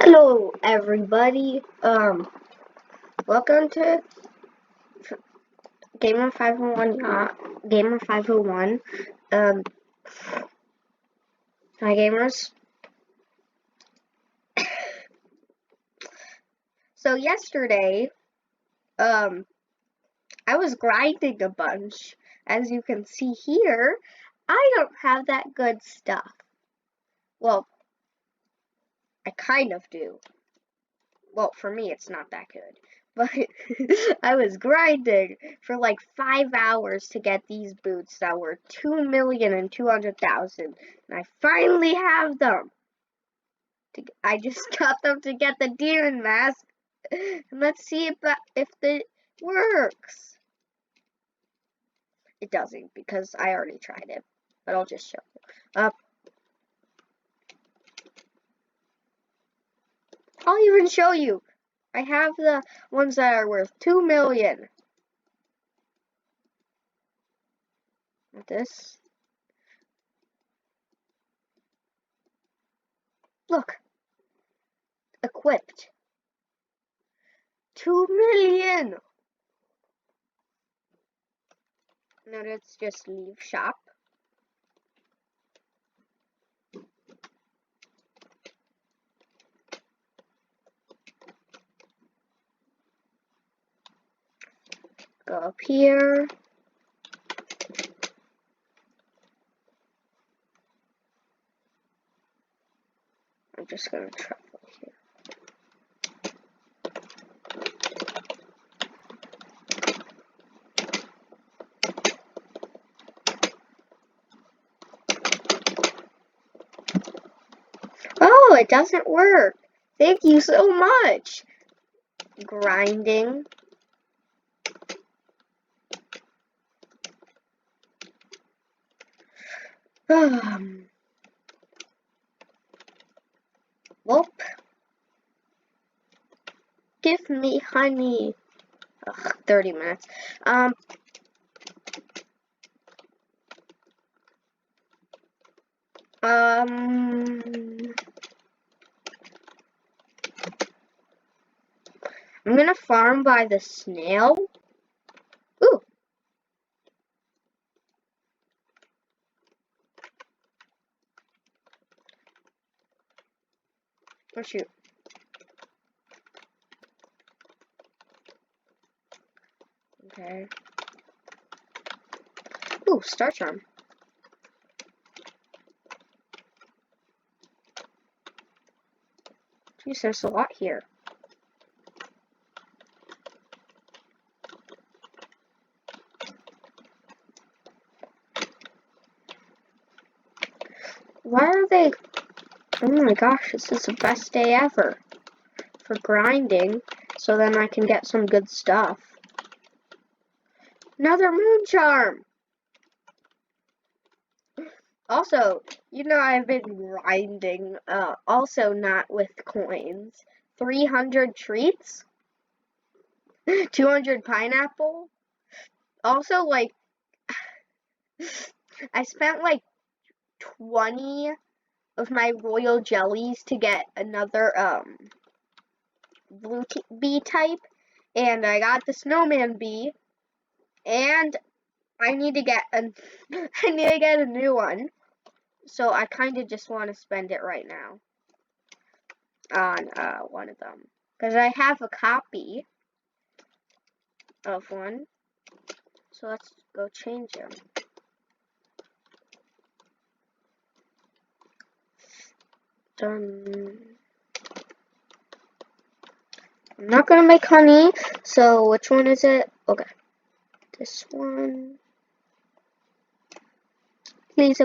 Hello, everybody. Welcome to Gamer 501. Gamer 501. Hi, gamers. So yesterday, I was grinding a bunch. As you can see here, I don't have that good stuff. Well, I kind of do. Well, for me, it's not that good. But I was grinding for like 5 hours to get these boots that were 2,200,000. And I finally have them. I just got them to get the demon mask. And let's see if it works. It doesn't because I already tried it. But I'll just show you. I'll even show you. I have the ones that are worth 2 million. This. Look. Equipped. 2 million. Now let's just leave shop. Go up here. I'm just gonna travel here. Oh, it doesn't work. Thank you so much. Grinding. Whoop. Give me honey. Ugh, 30 minutes. I'm gonna farm by the snail. Ooh. Oh shoot. Okay. Ooh, star charm. Jeez, there's a lot here. Why are they... Oh my gosh, this is the best day ever for grinding, so then I can get some good stuff. Another moon charm! Also, you know I've been grinding, also not with coins. 300 treats? 200 pineapple? Also, like, I spent like 20 of my royal jellies to get another, blue bee type. And I got the snowman bee. And I need to get a new one. So I kind of just want to spend it right now on one of them because I have a copy of one. So let's go change him. Done. I'm not gonna make honey. So which one is it? Okay, this one. Please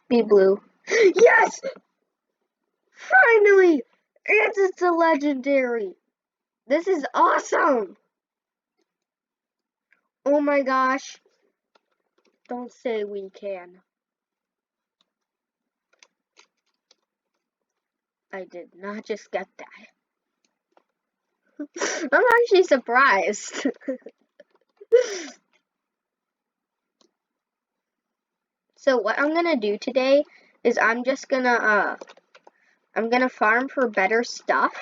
be blue. Yes! Finally! And it's a legendary! This is awesome! Oh my gosh. Don't say we can. I did not just get that. I'm actually surprised. So what I'm gonna do today is I'm just gonna I'm gonna farm for better stuff,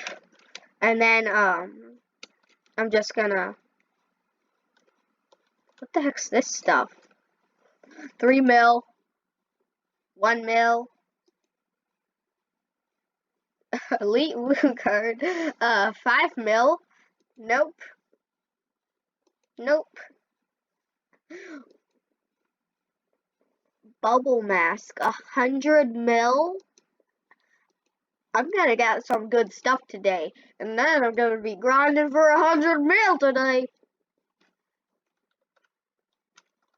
and then I'm just gonna. What the heck's this stuff? 3 mil, 1 mil, elite blue card, 5 mil. Nope, nope. Bubble mask, 100 mil. I'm gonna get some good stuff today, and then I'm gonna be grinding for 100 mil today.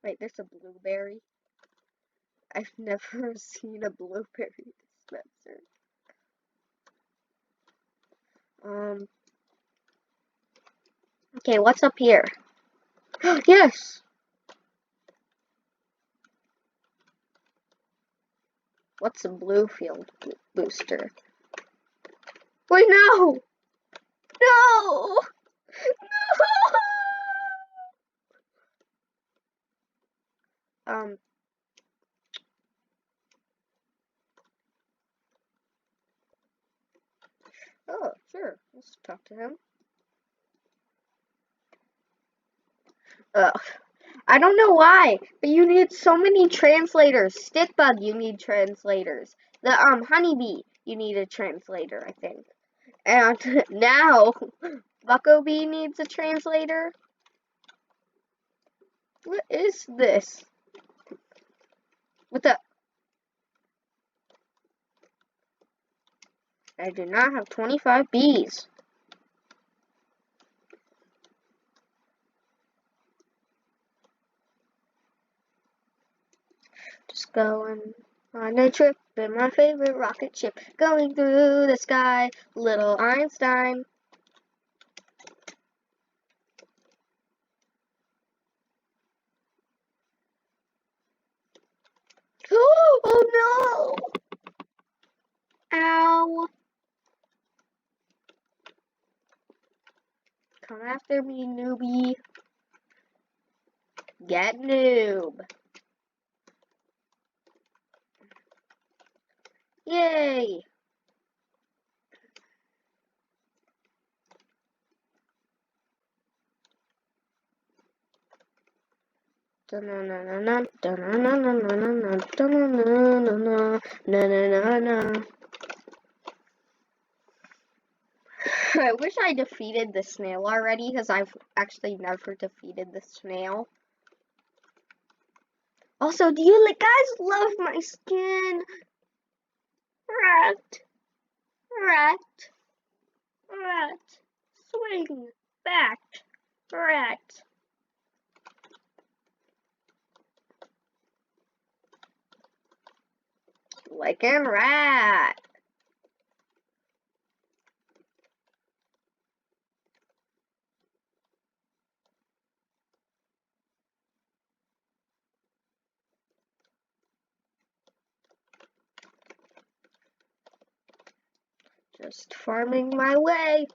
Wait, there's a blueberry. I've never seen a blueberry dispenser. Okay, what's up here? Yes! What's a blue field booster? Wait, no! No! No! Oh, sure. Let's talk to him. I don't know why, but you need so many translators. Stickbug, you need translators. The honeybee, you need a translator, I think. And now, Buckobee needs a translator. What is this? What the? I do not have 25 bees. Just going on a trip in my favorite rocket ship, going through the sky, little Einstein. Oh no! Ow! Come after me, newbie. Get noob. Yay! I wish I defeated the snail already, because I've actually never defeated the snail. Also, do you guys love my skin? Rat, rat, rat, swing back, rat. Like a rat. Just farming my way.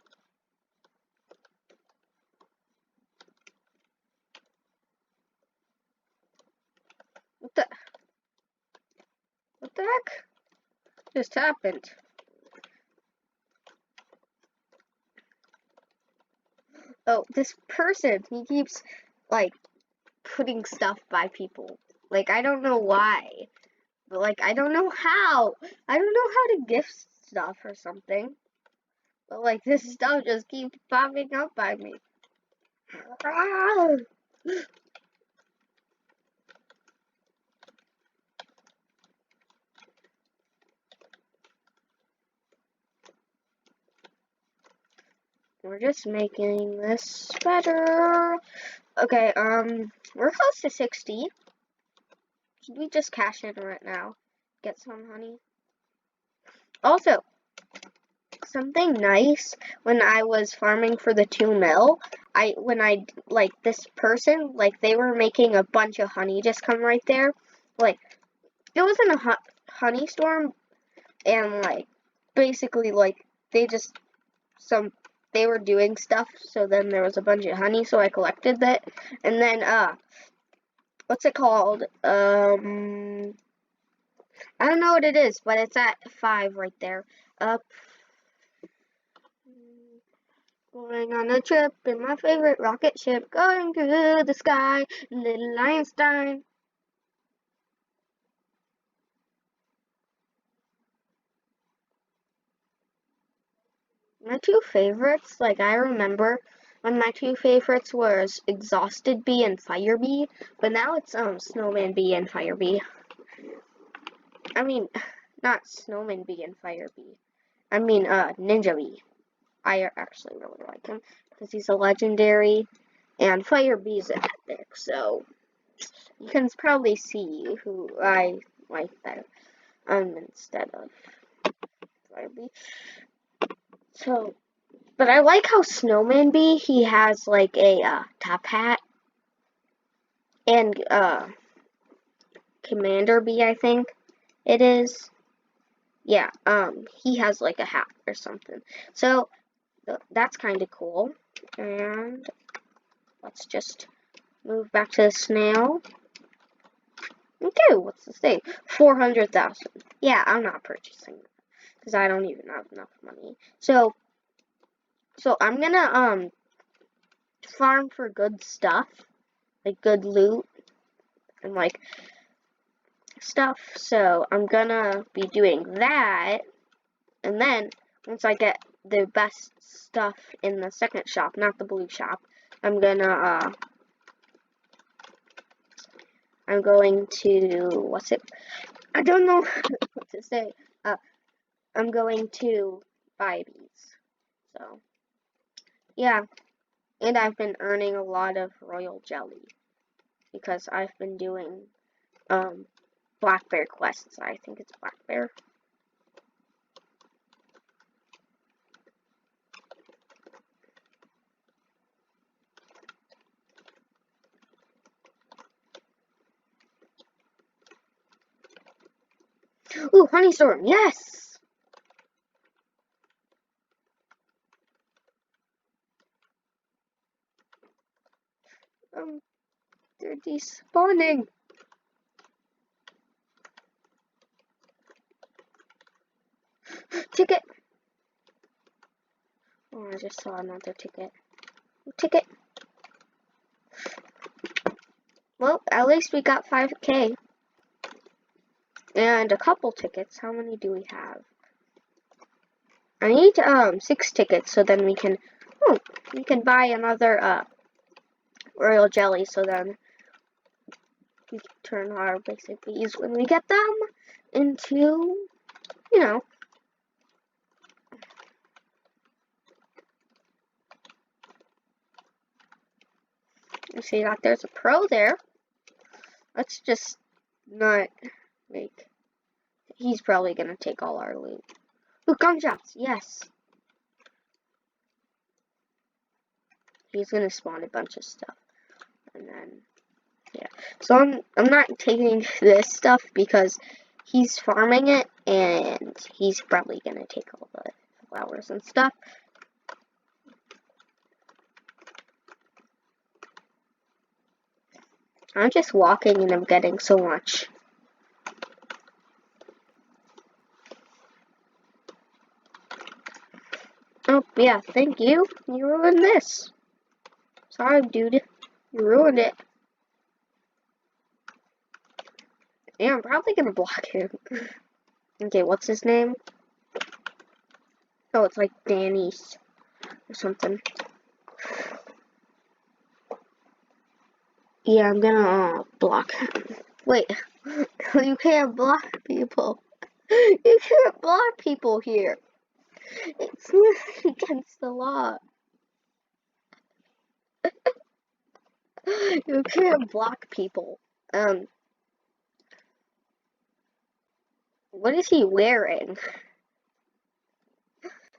What the heck just happened? Oh, this person, he keeps, like, putting stuff by people. Like, I don't know why. But, like, I don't know how. I don't know how to gift stuff or something. But, like, this stuff just keeps popping up by me. Ah! We're just making this better. Okay, we're close to 60. Should we just cash in right now? Get some honey? Also, something nice when I was farming for the 2 mil, like, this person, like, they were making a bunch of honey just come right there. Like, it wasn't a honey storm, and, like, basically, like, they were doing stuff, so then there was a bunch of honey, so I collected that, and then, what's it called? I don't know what it is, but it's at 5 right there. Up. Going on a trip in my favorite rocket ship, going to the sky, little Einstein. My two favorites, like I remember when my two favorites was Exhausted Bee and Fire Bee, but now it's Snowman Bee and Fire Bee. I mean, not Snowman Bee and Fire Bee. I mean, Ninja Bee. I actually really like him because he's a legendary, and Fire Bee's epic, so you can probably see who I like better instead of Fire Bee. So, but I like how Snowman Bee, he has like a top hat, and Commander Bee, I think it is. Yeah, he has like a hat or something. So that's kind of cool. And let's just move back to the snail. Okay, what's the thing? 400,000. Yeah, I'm not purchasing it because I don't even have enough money. So I'm gonna farm for good stuff, like good loot and like stuff. So I'm gonna be doing that, and then once I get the best stuff in the second shop, not the blue shop, I'm going to, what's it? I don't know what to say. I'm going to buy these. So, yeah. And I've been earning a lot of royal jelly because I've been doing, black bear quests. I think it's black bear. Ooh, honey storm, yes! They're despawning. Ticket! Oh, I just saw another ticket. Ticket! Well, at least we got 5K. And a couple tickets. How many do we have? I need 6 tickets so then we can buy another royal jelly so then we can turn our basic bees when we get them into, you know. You see that there's a pro there. Let's just not make. He's probably gonna take all our loot. Ooh, gunshots, yes. He's gonna spawn a bunch of stuff, and then yeah. So I'm not taking this stuff because he's farming it, and he's probably gonna take all the flowers and stuff. I'm just walking and I'm getting so much. Oh, yeah, thank you. You ruined this. Sorry, dude. You ruined it. Yeah, I'm probably gonna block him. Okay, what's his name? Oh, it's like Danny's or something. Yeah, I'm gonna block him. Wait, you can't block people. You can't block people here. It's against the law. You can't block people. What is he wearing?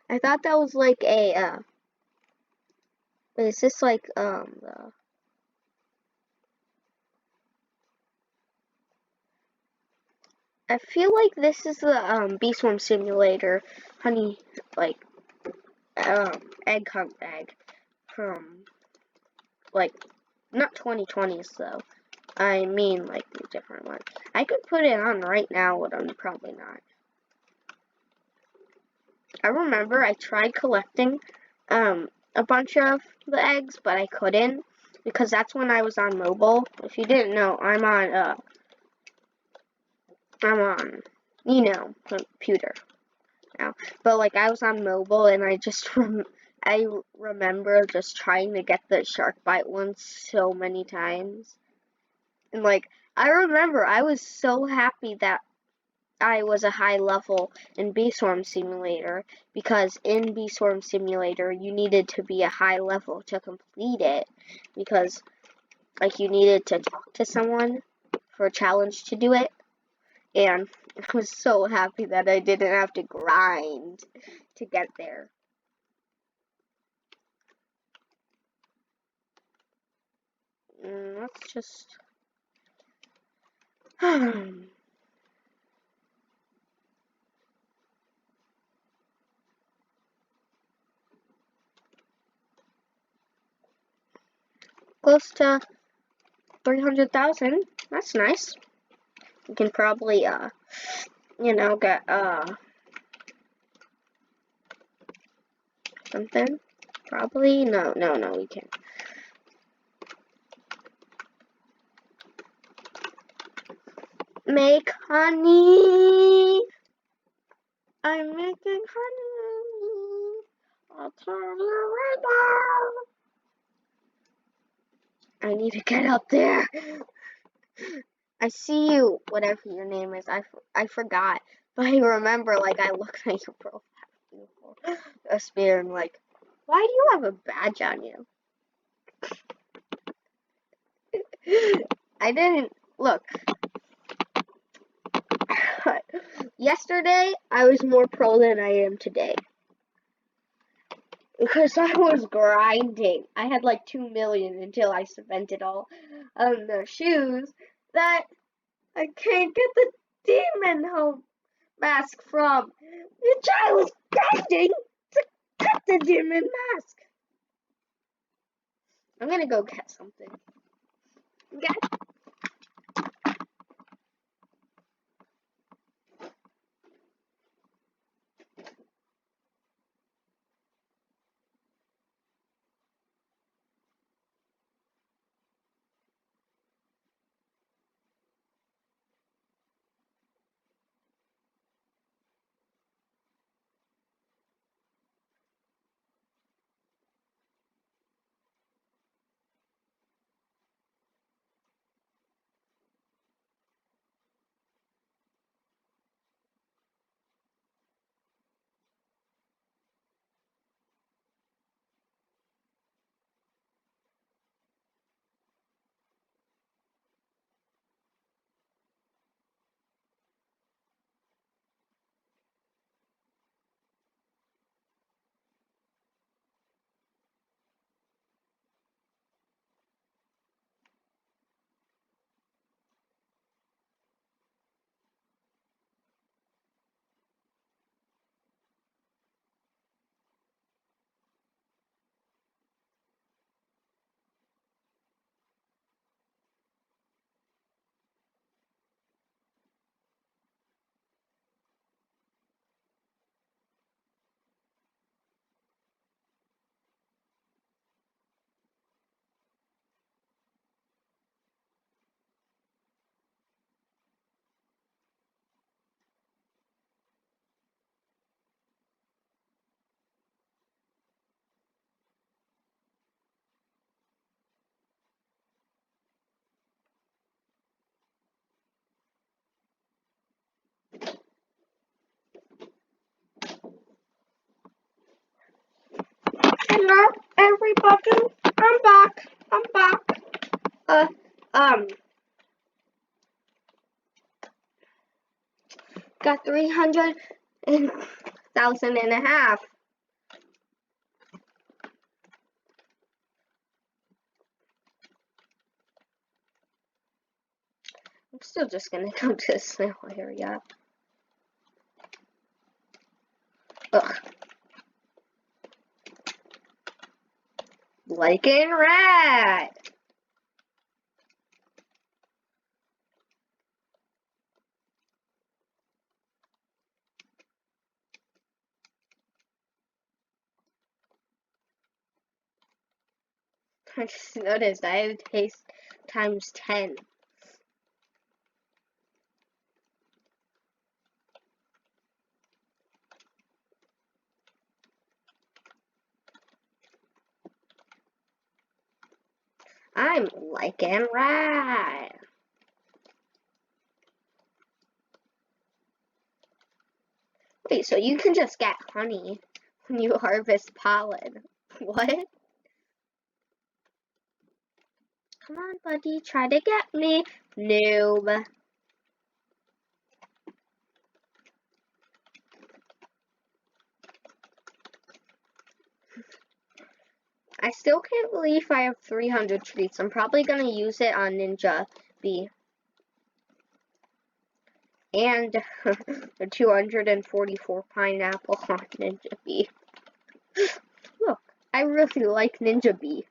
I thought that was like a, is this like, I feel like this is the, Bee Swarm Simulator honey, like, egg hunt bag from, like, not 2020s though, I mean, like, the different ones. I could put it on right now, but I'm probably not. I remember I tried collecting a bunch of the eggs, but I couldn't because that's when I was on mobile. If you didn't know, I'm on computer now. But like I was on mobile and I just I remember just trying to get the shark bite one so many times. And like I remember I was so happy that I was a high level in Bee Swarm Simulator because in Bee Swarm Simulator you needed to be a high level to complete it because like you needed to talk to someone for a challenge to do it, and I was so happy that I didn't have to grind to get there. Let's just close to 300,000. That's nice. We can probably get something. Probably no, we can't. Make honey. I'm making honey. I'll turn you right now. I need to get up there. I see you, whatever your name is. I forgot, but I remember. Like I looked at your profile before a spear and like, why do you have a badge on you? I didn't look. Yesterday, I was more pro than I am today. Because I was grinding. I had like 2 million until I spent it all on the shoes that I can't get the demon home mask from. Which I was grinding to get the demon mask. I'm gonna go get something. Okay? Hello, everybody. I'm back. Uh, um, got 300,000 and a half. I'm still just gonna go to the snail area. Ugh. Like in red. I just noticed I have taste times 10. I'm liking right. Wait, so you can just get honey when you harvest pollen. What? Come on, buddy, try to get me. Noob. I still can't believe I have 300 treats. I'm probably going to use it on Ninja Bee. And the 244 pineapple on Ninja Bee. Look, I really like Ninja Bee.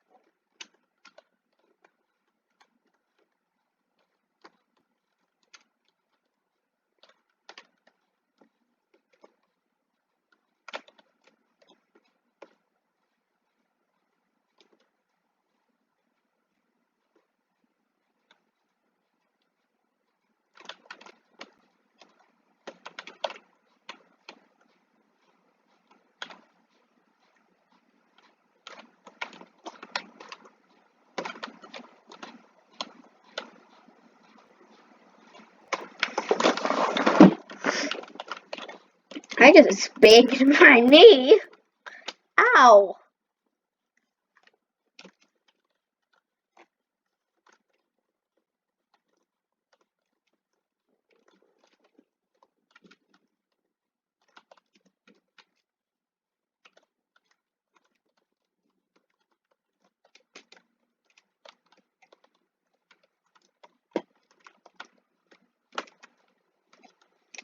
I just banged my knee. Ow.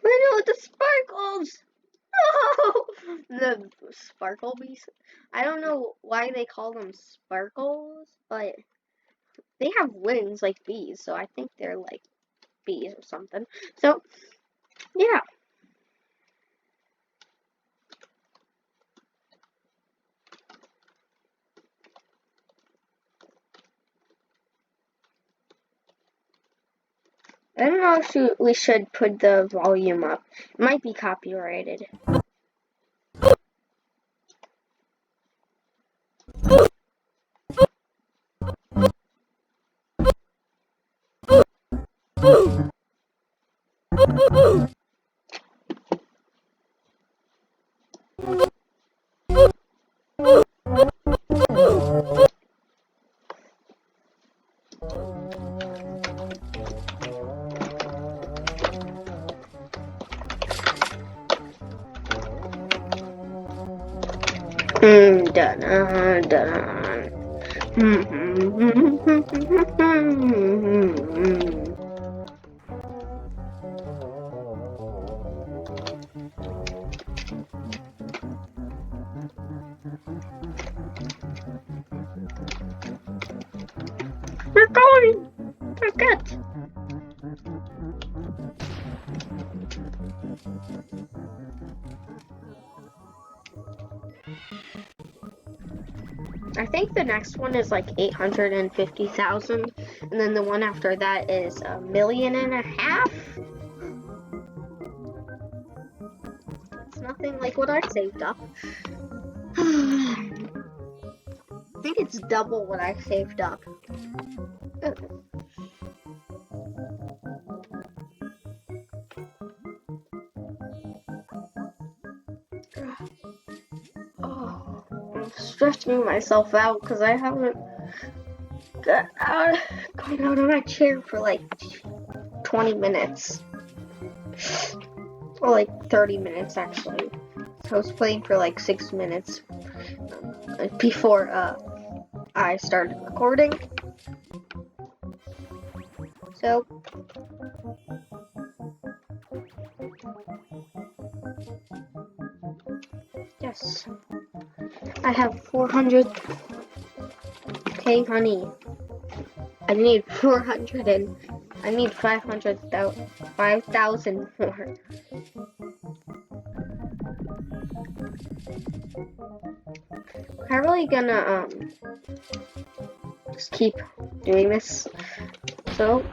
I know the sparkles. Oh, the sparkle bees. I don't know why they call them sparkles, but they have wings like bees, so I think they're like bees or something. So, yeah. I don't know if we should put the volume up. It might be copyrighted. Dun, dun. We're going! We're good! I think the next one is like 850,000, and then the one after that is 1.5 million. It's nothing like what I saved up. I think it's double what I saved up. Oh, I'm stretching myself out because I haven't gone out of my chair for like 20 minutes. Or like 30 minutes actually. So I was playing for like 6 minutes before I started recording. So yes, I have 400k honey. I need 400 and I need 5,000 more. I'm really gonna just keep doing this. So.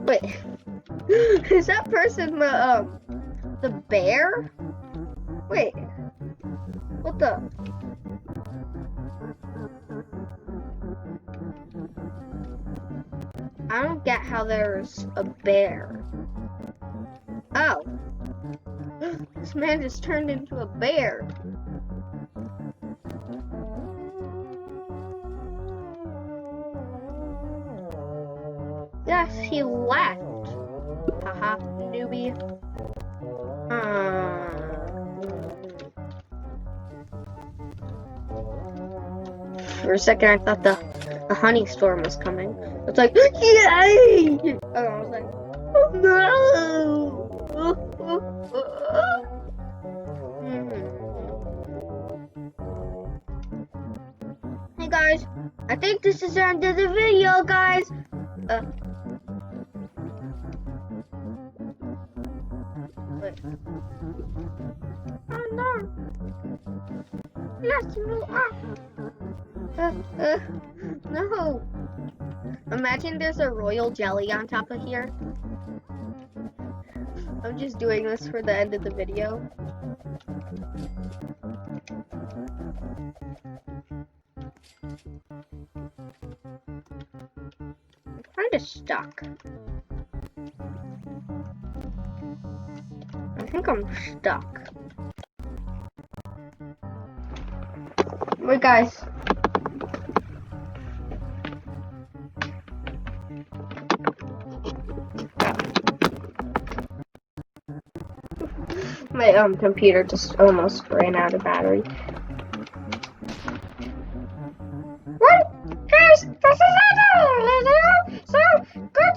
Wait, is that person the bear? Wait, what the? I don't get how there's a bear. Oh, this man just turned into a bear. Yes, he left. Haha, newbie. For a second, I thought the honey storm was coming. It's like, yay! And I was like, oh no! Hey guys, I think this is the end of the video, guys. Wait. Oh no! Let's move up. No. Imagine there's a royal jelly on top of here. I'm just doing this for the end of the video. I'm kind of stuck. I think I'm stuck. Wait, guys. My computer just almost ran out of battery. What? Guys, this is it. So, good